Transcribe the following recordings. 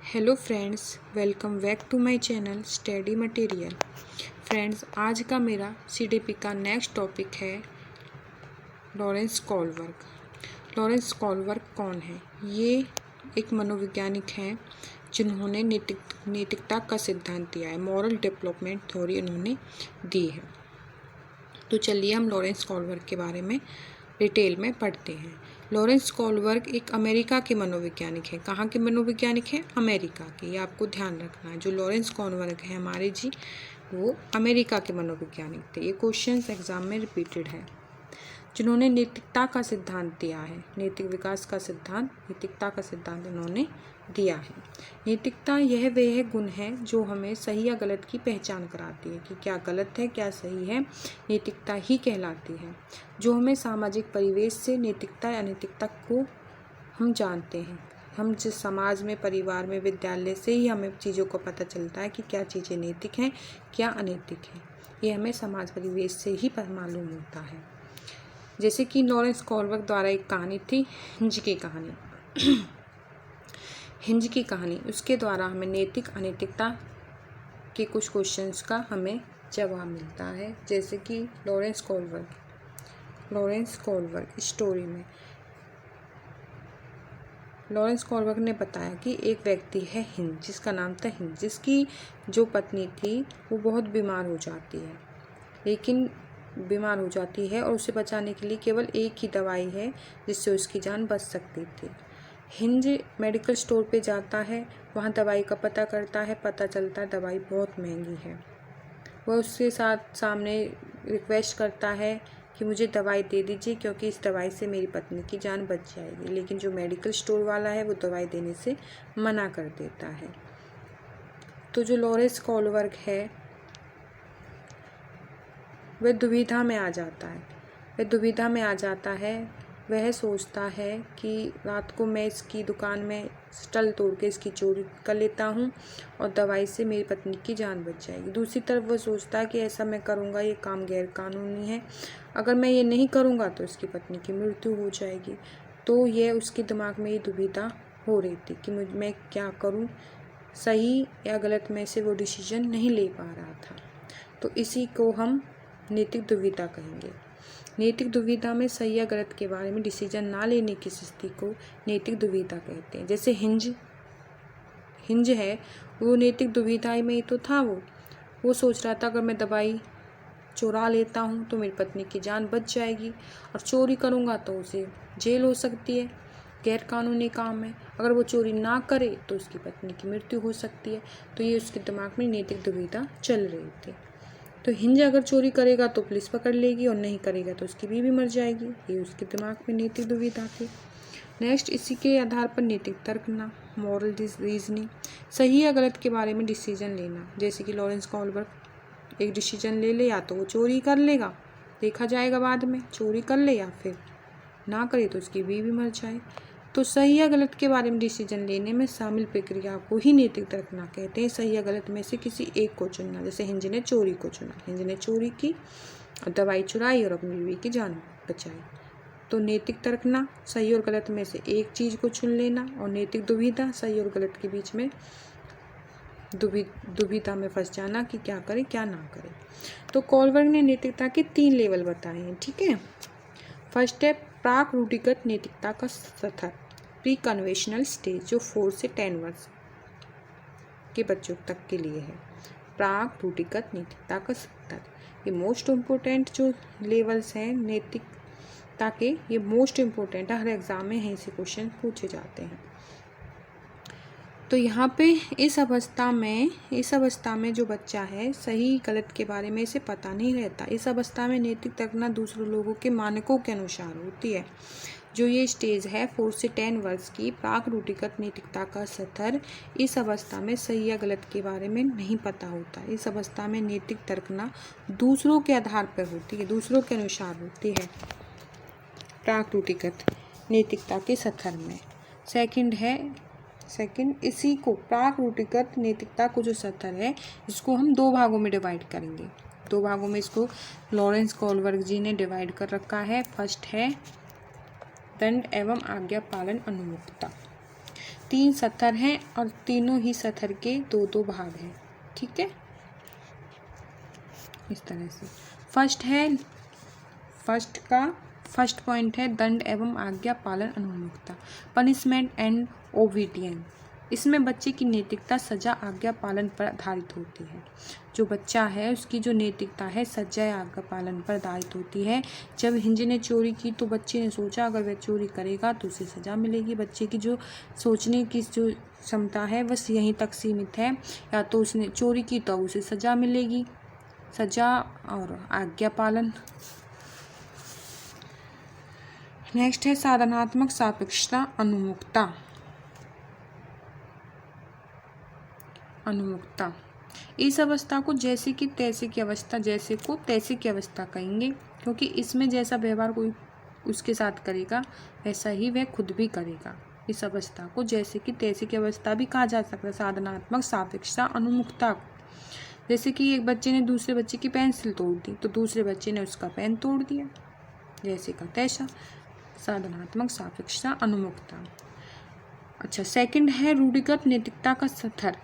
Hello friends, welcome back to my channel study material. Friends, आज का मेरा CDP का नेक्स्ट टॉपिक है लॉरेंस कोलबर्ग। लॉरेंस कोलबर्ग कौन है? ये एक मनोवैज्ञानिक हैं जिन्होंने नैतिकता का सिद्धांत दिया है। मॉरल डेवलपमेंट थ्योरी इन्होंने दी है। तो चलिए हम लॉरेंस कोलबर्ग के बारे में डिटेल में पढ़ते हैं। लॉरेंस कोलबर्ग एक अमेरिका के मनोवैज्ञानिक हैं। कहाँ के मनोवैज्ञानिक हैं? अमेरिका के। ये आपको ध्यान रखना है। जो लॉरेंस कोलबर्ग है हमारे जी, वो अमेरिका के मनोवैज्ञानिक थे। ये क्वेश्चंस एग्जाम में रिपीटेड है। जिन्होंने नैतिकता का सिद्धांत दिया है, नैतिक विकास का सिद्धांत, नैतिकता का सिद्धांत इन्होंने दिया है। नैतिकता यह वह गुण है जो हमें सही या गलत की पहचान कराती है कि क्या गलत है क्या सही है। नैतिकता ही कहलाती है। जो हमें सामाजिक परिवेश से नैतिकता या अनैतिकता को हम जानते हैं। हम जिस समाज में, परिवार में, विद्यालय से ही हमें चीज़ों को पता चलता है कि क्या चीज़ें नैतिक हैं क्या अनैतिक हैं। ये हमें समाज परिवेश से ही मालूम होता है। जैसे कि लॉरेंस कोलबर्ग द्वारा एक कहानी थी, हिंज की कहानी। हिंज की कहानी, उसके द्वारा हमें नैतिक अनैतिकता के कुछ क्वेश्चंस का हमें जवाब मिलता है। जैसे कि लॉरेंस कोलबर्ग स्टोरी में लॉरेंस कोलबर्ग ने बताया कि एक व्यक्ति है हिंज, जिसका नाम था हिंज, जिसकी जो पत्नी थी वो बहुत बीमार हो जाती है और उसे बचाने के लिए केवल एक ही दवाई है जिससे उसकी जान बच सकती थी। हिंज मेडिकल स्टोर पे जाता है, वहाँ दवाई का पता करता है, पता चलता है दवाई बहुत महंगी है। वह उसके सामने रिक्वेस्ट करता है कि मुझे दवाई दे दीजिए क्योंकि इस दवाई से मेरी पत्नी की जान बच जाएगी। लेकिन जो मेडिकल स्टोर वाला है वो दवाई देने से मना कर देता है। तो जो लॉरेंस कोलबर्ग है वह दुविधा में आ जाता है। वह सोचता है कि रात को मैं इसकी दुकान में स्टल तोड़ के इसकी चोरी कर लेता हूँ और दवाई से मेरी पत्नी की जान बच जाएगी। दूसरी तरफ वह सोचता है कि ऐसा मैं करूँगा ये काम गैर कानूनी है, अगर मैं ये नहीं करूँगा तो इसकी पत्नी की मृत्यु हो जाएगी। तो यह उसके दिमाग में ये दुविधा हो रही थी कि मैं क्या करूँ, सही या गलत में से वो डिसीजन नहीं ले पा रहा था। तो इसी को हम नैतिक दुविधा कहेंगे। नैतिक दुविधा में सही या गलत के बारे में डिसीजन ना लेने की स्थिति को नैतिक दुविधा कहते हैं। जैसे हिंज है, वो नैतिक दुविधा में ही तो था। वो सोच रहा था अगर मैं दवाई चुरा लेता हूँ तो मेरी पत्नी की जान बच जाएगी और चोरी करूँगा तो उसे जेल हो सकती है, गैर कानूनी काम है। अगर वो चोरी ना करे तो उसकी पत्नी की मृत्यु हो सकती है। तो ये उसके दिमाग में नैतिक दुविधा चल रही थी। तो हिंज अगर चोरी करेगा तो पुलिस पकड़ लेगी और नहीं करेगा तो उसकी बीवी मर जाएगी। ये उसके दिमाग में नैतिक दुविधा थी। नेक्स्ट, इसी के आधार पर नैतिक तर्कना, मॉरल रीजनिंग, सही या गलत के बारे में डिसीजन लेना। जैसे कि लॉरेंस कोलबर्ग एक डिसीजन ले या तो वो चोरी कर लेगा, देखा जाएगा बाद में, चोरी कर ले या फिर ना करे तो उसकी बीवी मर जाए। तो सही या गलत के बारे में डिसीजन लेने में शामिल प्रक्रिया को ही नैतिक तर्कना कहते हैं। सही या गलत में से किसी एक को चुनना। जैसे हिंज ने चोरी को चुना, हिंज ने चोरी की और दवाई चुराई और अपनी बीवी की जान बचाई। तो नैतिक तर्कना, सही और गलत में से एक चीज़ को चुन लेना, और नैतिक दुविधा, सही और गलत के बीच में दुविधा में फंस जाना कि क्या करे क्या ना करे। तो कोलबर्ग ने नैतिकता के 3 लेवल बताए हैं। ठीक है, फर्स्ट है प्राक रूढ़िगत नैतिकता का स्तर, प्री कन्वेंशनल स्टेज, जो 4 से 10 वर्ष के बच्चों तक के लिए है। प्राक रूढ़िगत नैतिकता का स्तर, ये मोस्ट इम्पोर्टेंट जो लेवल्स हैं नैतिकता के, ये मोस्ट इम्पोर्टेंट है, हर एग्जाम में यहीं से क्वेश्चन पूछे जाते हैं। तो यहाँ पे इस अवस्था में जो बच्चा है, सही गलत के बारे में इसे पता नहीं रहता। इस अवस्था में नैतिक तर्कना दूसरों लोगों के मानकों के अनुसार होती है। जो ये स्टेज है 4 से 10 वर्ष की, प्राक रूढ़िगत नैतिकता का स्तर, इस अवस्था में सही या गलत के बारे में नहीं पता होता। इस अवस्था में नैतिक तर्कना दूसरों के आधार पर होती है, दूसरों के अनुसार होती है प्राक रूढ़िगत नैतिकता के स्तर में। सेकंड इसी को प्राक रूढ़िगत नैतिकता को जो स्तर है, इसको हम 2 भागों में डिवाइड करेंगे। 2 भागों में इसको लॉरेंस कोलबर्ग जी ने डिवाइड कर रखा है। फर्स्ट है दंड एवं आज्ञा पालन अनुमुखता। 3 सतर हैं और तीनों ही सतर के 2-2 भाग हैं। ठीक है, इस तरह से। फर्स्ट पॉइंट है दंड एवं आज्ञा पालन अनुमुखता, पनिशमेंट एंड ओबीडियंस। इसमें बच्चे की नैतिकता सजा आज्ञा पालन पर आधारित होती है। जो बच्चा है उसकी जो नैतिकता है सजा या आज्ञा पालन पर आधारित होती है। जब हिंज ने चोरी की तो बच्चे ने सोचा अगर वह चोरी करेगा तो उसे सजा मिलेगी। बच्चे की जो सोचने की जो क्षमता है बस यहीं तक सीमित है, या तो उसने चोरी की तो उसे सजा मिलेगी, सजा और आज्ञा पालन। नेक्स्ट है साधनात्मक सापेक्षता अनुमुक्ता। इस अवस्था को जैसे कि तैसे की अवस्था, जैसे को तैसे की अवस्था कहेंगे, क्योंकि इसमें जैसा व्यवहार कोई उसके साथ करेगा वैसा ही वह खुद भी करेगा। इस अवस्था को जैसे कि तैसे की अवस्था भी कहा जा सकता है, साधनात्मक सापेक्षता अनुमुक्ता। जैसे कि एक बच्चे ने दूसरे बच्चे की पेंसिल तोड़ दी तो दूसरे बच्चे ने उसका पेन तोड़ दिया, जैसे का तैसा, साधनात्मक सापेक्षता अनुमुक्ता। अच्छा, सेकंड है रूढ़िगत नैतिकता का स्तर।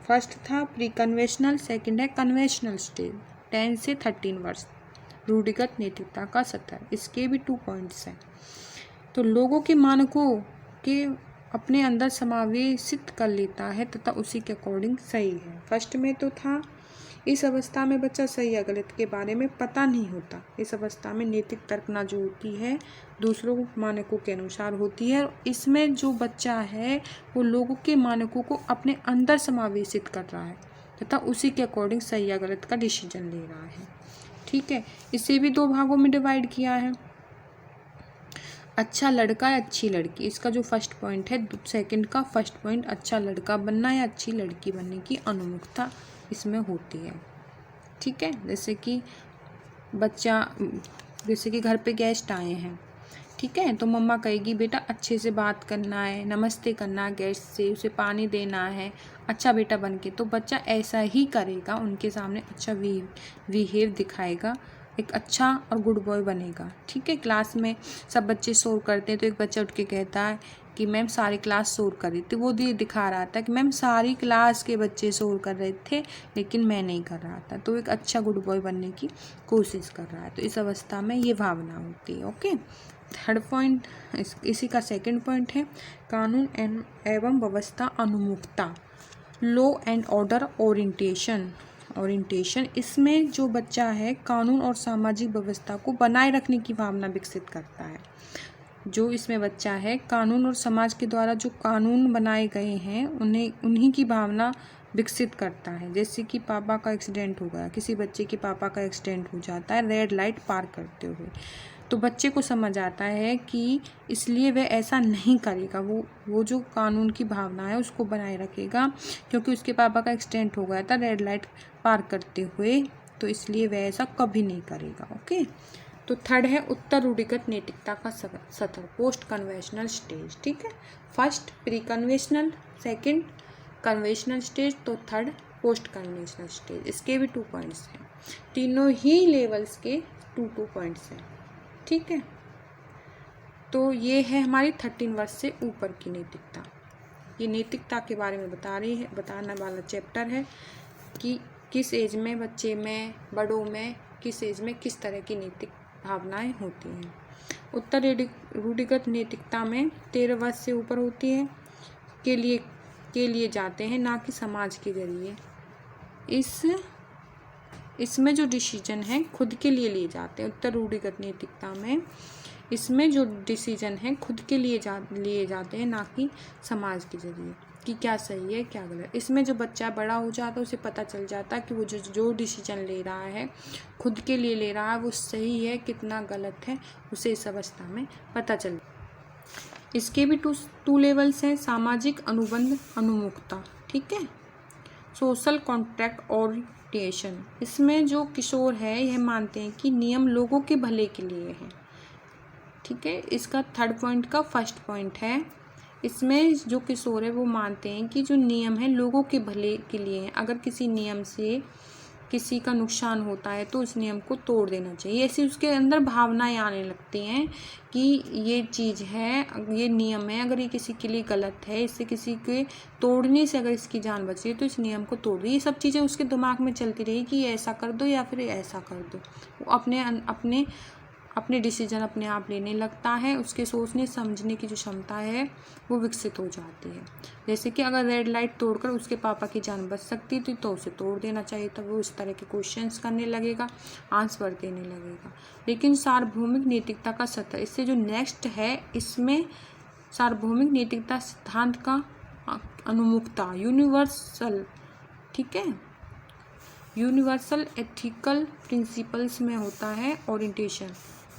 फर्स्ट था प्री कन्वेंशनल, सेकंड है कन्वेंशनल स्टेज, 10 से 13 वर्ष। रूढ़िगत नैतिकता का स्तर, इसके भी 2 पॉइंट्स हैं। तो लोगों के मानकों के अपने अंदर समावेशित कर लेता है तथा उसी के अकॉर्डिंग सही है। फर्स्ट में तो था इस अवस्था में बच्चा सही या गलत के बारे में पता नहीं होता। इस अवस्था में नैतिक तर्कना जो होती है दूसरों मानकों के अनुसार होती है। इसमें जो बच्चा है वो लोगों के मानकों को अपने अंदर समावेशित कर रहा है तथा उसी के अकॉर्डिंग सही या गलत का डिसीजन ले रहा है। ठीक है, इसे भी 2 भागों में डिवाइड किया है, अच्छा लड़का या अच्छी लड़की। इसका जो फर्स्ट पॉइंट है, सेकंड का फर्स्ट पॉइंट अच्छा लड़का बनना या अच्छी लड़की बनने की अनुमुक्ता इसमें होती है। ठीक है, जैसे कि घर पे गेस्ट आए हैं, ठीक है, तो मम्मा कहेगी बेटा अच्छे से बात करना है, नमस्ते करना है गेस्ट से, उसे पानी देना है, अच्छा बेटा बन के। तो बच्चा ऐसा ही करेगा, उनके सामने अच्छा बिहेव दिखाएगा, एक अच्छा और गुड बॉय बनेगा। ठीक है, क्लास में सब बच्चे शोर करते हैं तो एक बच्चा उठ के कहता है कि मैम सारी क्लास शोर कर रही थी। वो दिखा रहा था कि मैम सारी क्लास के बच्चे शोर कर रहे थे लेकिन मैं नहीं कर रहा था। तो एक अच्छा गुड बॉय बनने की कोशिश कर रहा है। तो इस अवस्था में ये भावना होती है। ओके, थर्ड पॉइंट इसी का सेकंड पॉइंट है कानून एवं व्यवस्था अनुमुक्ता, लॉ एंड ऑर्डर ओरिएंटेशन। इसमें जो बच्चा है कानून और सामाजिक व्यवस्था को बनाए रखने की भावना विकसित करता है। जो इसमें बच्चा है कानून और समाज के द्वारा जो कानून बनाए गए हैं उन्हीं की भावना विकसित करता है। जैसे कि पापा का एक्सीडेंट हो गया, किसी बच्चे के पापा का एक्सीडेंट हो जाता है रेड लाइट पार करते हुए, तो बच्चे को समझ आता है कि इसलिए वह ऐसा नहीं करेगा। वो जो कानून की भावना है उसको बनाए रखेगा, क्योंकि उसके पापा का एक्सीडेंट हो गया था रेड लाइट पार करते हुए, तो इसलिए वह ऐसा कभी नहीं करेगा। ओके, तो थर्ड है उत्तर रूढ़िगत नैतिकता का स्तर, पोस्ट कन्वेंशनल स्टेज। ठीक है, first pre conventional, second conventional stage, तो थर्ड पोस्ट कन्वेंशनल स्टेज। इसके भी 2 पॉइंट्स हैं, तीनों ही लेवल्स के 2 पॉइंट्स हैं। ठीक है, तो ये है हमारी 13 वर्ष से ऊपर की नैतिकता। ये नैतिकता के बारे में बताने वाला चैप्टर है कि किस एज में बच्चे में, बड़ों में, किस एज में किस तरह की नैतिक भावनाएं होती हैं। उत्तर रूढ़िगत नैतिकता में 13 वर्ष से ऊपर होती है के लिए जाते हैं, ना कि समाज के जरिए। इसमें जो डिसीजन है खुद के लिए जाते हैं। उत्तर रूढ़िगत नैतिकता में इसमें जो डिसीजन है खुद के लिए लिए जाते हैं, ना कि समाज के जरिए कि क्या सही है क्या गलत। इसमें जो बच्चा बड़ा हो जाता है उसे पता चल जाता है कि वो जो डिसीजन ले रहा है खुद के लिए ले रहा है वो सही है कितना गलत है, उसे इस अवस्था में पता चल। इसके भी 2 लेवल्स हैं, सामाजिक अनुबंध अनुमुक्ता। ठीक है, सोशल कॉन्ट्रैक्ट ओरिएंटेशन। इसमें जो किशोर है यह मानते हैं कि नियम लोगों के भले के लिए हैं। ठीक है, इसका थर्ड पॉइंट का फर्स्ट पॉइंट है। इसमें जो किशोर है वो मानते हैं कि जो नियम है लोगों के भले के लिए हैं। अगर किसी नियम से किसी का नुकसान होता है तो उस नियम को तोड़ देना चाहिए। ऐसी उसके अंदर भावनाएं आने लगती हैं कि ये चीज़ है, ये नियम है, अगर ये किसी के लिए गलत है, इससे किसी के तोड़ने से अगर इसकी जान बच रही है तो इस नियम को तोड़ दो। ये सब चीज़ें उसके दिमाग में चलती रही कि ये ऐसा कर दो या फिर ऐसा कर दो। वो अपने डिसीजन अपने आप लेने लगता है। उसके सोचने समझने की जो क्षमता है वो विकसित हो जाती है। जैसे कि अगर रेड लाइट तोड़कर उसके पापा की जान बच सकती थी तो उसे तोड़ देना चाहिए, तब वो इस तरह के क्वेश्चंस करने लगेगा, आंसर देने लगेगा। लेकिन सार्वभौमिक नैतिकता का सत्र, इससे जो नेक्स्ट है इसमें सार्वभौमिक नैतिकता सिद्धांत का अनुमुखता, यूनिवर्सल, ठीक है, यूनिवर्सल एथिकल प्रिंसिपल्स में होता है ओरिएंटेशन,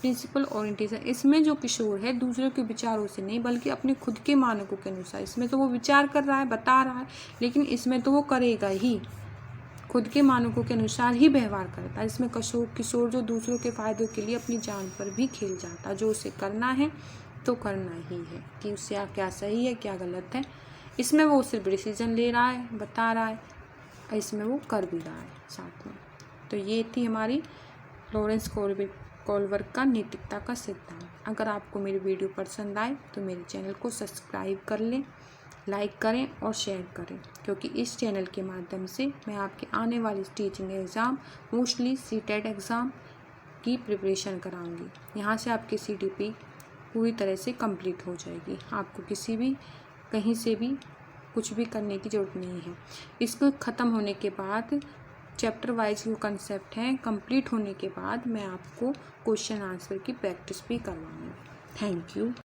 प्रिंसिपल ओरिएंटेशन। इसमें जो किशोर है दूसरों के विचारों से नहीं बल्कि अपने खुद के मानकों के अनुसार, इसमें तो वो विचार कर रहा है, बता रहा है, लेकिन इसमें तो वो करेगा ही, खुद के मानकों के अनुसार ही व्यवहार करता है। इसमें किशोर जो दूसरों के फायदों के लिए अपनी जान पर भी खेल जाता है, जो उसे करना है तो करना ही है, कि उससे क्या सही है क्या गलत है। इसमें वो सिर्फ डिसीजन ले रहा है, बता रहा है, इसमें वो कर भी रहा है साथ में। तो ये थी हमारी लॉरेंस कोलबर्ग का नैतिकता का सिद्धांत। अगर आपको मेरी वीडियो पसंद आए तो मेरे चैनल को सब्सक्राइब कर लें, लाइक करें और शेयर करें, क्योंकि इस चैनल के माध्यम से मैं आपके आने वाली teaching exam, mostly CTET exam की प्रिपरेशन कराऊंगी। यहाँ से आपकी CTP पूरी तरह से कंप्लीट हो जाएगी। आपको किसी भी कहीं से भी कुछ भी करने की ज़रूरत नहीं है। इसको ख़त्म होने के बाद चैप्टर वाइज जो कंसेप्ट हैं कंप्लीट होने के बाद मैं आपको क्वेश्चन आंसर की प्रैक्टिस भी करवाऊँगी। Thank you.